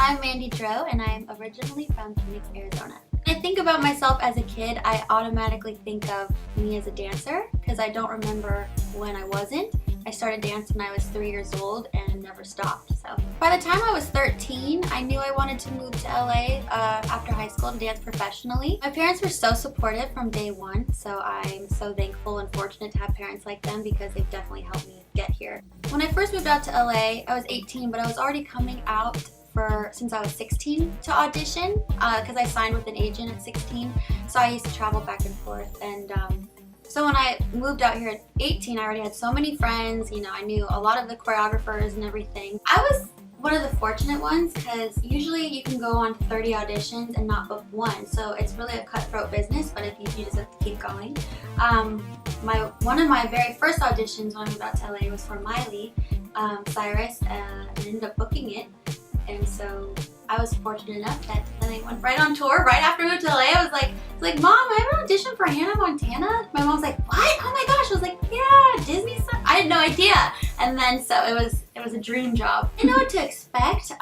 I'm Mandy Jiroux, and I'm originally from Phoenix, Arizona. When I think about myself as a kid, I automatically think of me as a dancer because I don't remember when I wasn't. I started dancing when I was 3 years old and never stopped. So by the time I was 13, I knew I wanted to move to LA after high school to dance professionally. My parents were so supportive from day one, so I'm so thankful and fortunate to have parents like them because they've definitely helped me get here. When I first moved out to LA, I was 18, but I was already coming out since I was 16 to audition because I signed with an agent at 16, so I used to travel back and forth. And so when I moved out here at 18, I already had so many friends. You know, I knew a lot of the choreographers and everything. I was one of the fortunate ones because usually you can go on 30 auditions and not book one, so it's really a cutthroat business, but if you just have to keep going. One of my very first auditions when I moved out to LA was for Miley Cyrus, and I ended up booking it. And so I was fortunate enough that then I went right on tour right after I moved to LA. I was like, Mom, I have an audition for Hannah Montana. My mom's like, what? Oh my gosh. I was like, yeah, Disney stuff. I had no idea. And then so it was a dream job. I didn't know what to expect.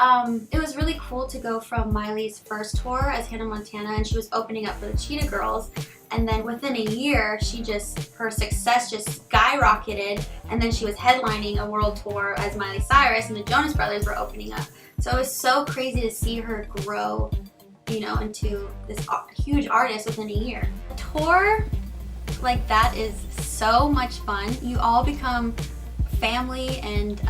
It was really cool to go from Miley's first tour as Hannah Montana, and she was opening up for the Cheetah Girls. And then within a year, her success just skyrocketed, and then she was headlining a world tour as Miley Cyrus, and the Jonas Brothers were opening up. So it was so crazy to see her grow, you know, into this huge artist within a year. A tour like that is so much fun. You all become family, and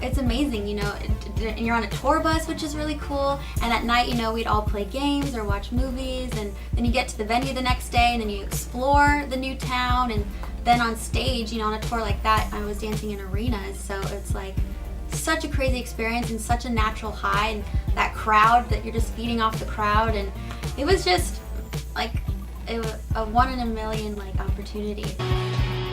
it's amazing, you know. And you're on a tour bus, which is really cool. And at night, you know, we'd all play games or watch movies, and then you get to the venue the next day, and then you explore the new town. And then on stage, you know, on a tour like that, I was dancing in arenas, so it's like such a crazy experience and such a natural high, and that crowd that you're just feeding off the crowd, and it was just like it was a 1 in a million like opportunity.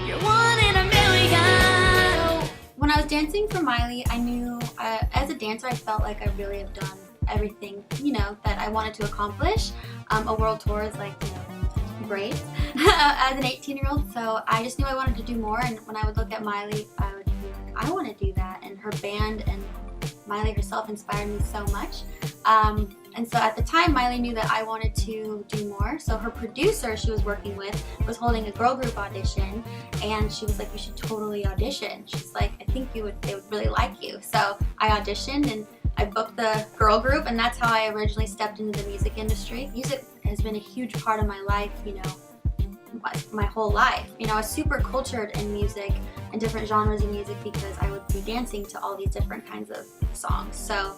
You're 1 in a million. When I was dancing for Miley, I knew as a dancer I felt like I really have done everything, you know, that I wanted to accomplish. A world tour is like, you know, great as an 18-year-old, so I just knew I wanted to do more. And when I would look at Miley, I would be like, I want to do that. And her band and Miley herself inspired me so much. And so at the time, Miley knew that I wanted to do more. So her producer she was working with was holding a girl group audition, and she was like, you should totally audition. She's like, I think they would really like you. So I auditioned and I booked the girl group, and that's how I originally stepped into the music industry. Music has been a huge part of my life, you know, my whole life. You know, I was super cultured in music and different genres of music because I would be dancing to all these different kinds of songs. So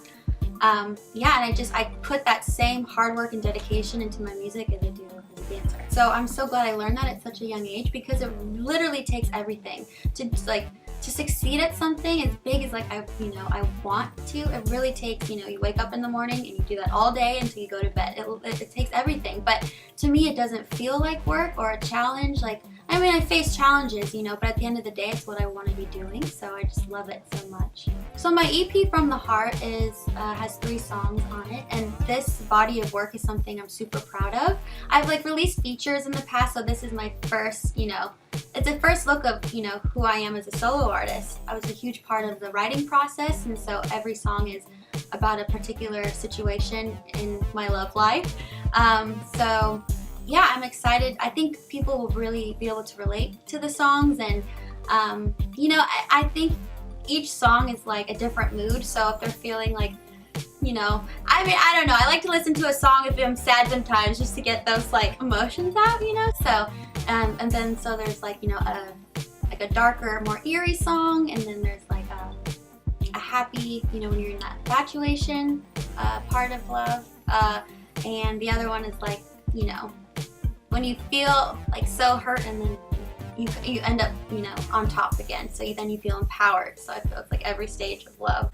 yeah, and I put that same hard work and dedication into my music as I do as a dancer. So I'm so glad I learned that at such a young age, because it literally takes everything to succeed at something as big as I want to. It really takes, you know, you wake up in the morning and you do that all day until you go to bed. It takes everything, but to me it doesn't feel like work or a challenge. I mean, I face challenges, you know, but at the end of the day, it's what I want to be doing, so I just love it so much. So my EP From the Heart has 3 songs on it, and this body of work is something I'm super proud of. I've released features in the past, so this is my first, you know, it's a first look of, you know, who I am as a solo artist. I was a huge part of the writing process, and so every song is about a particular situation in my love life. So yeah, I'm excited. I think people will really be able to relate to the songs, and you know, I think each song is like a different mood. So if they're feeling like, you know, I mean, I don't know, I like to listen to a song if I'm sad sometimes just to get those like emotions out, you know. So and then so there's like, you know, a darker, more eerie song, and then there's like a happy, you know, when you're in that infatuation part of love, and the other one is like, you know, when you feel like so hurt, and then you end up, you know, on top again. So then you feel empowered. So I feel it's like every stage of love.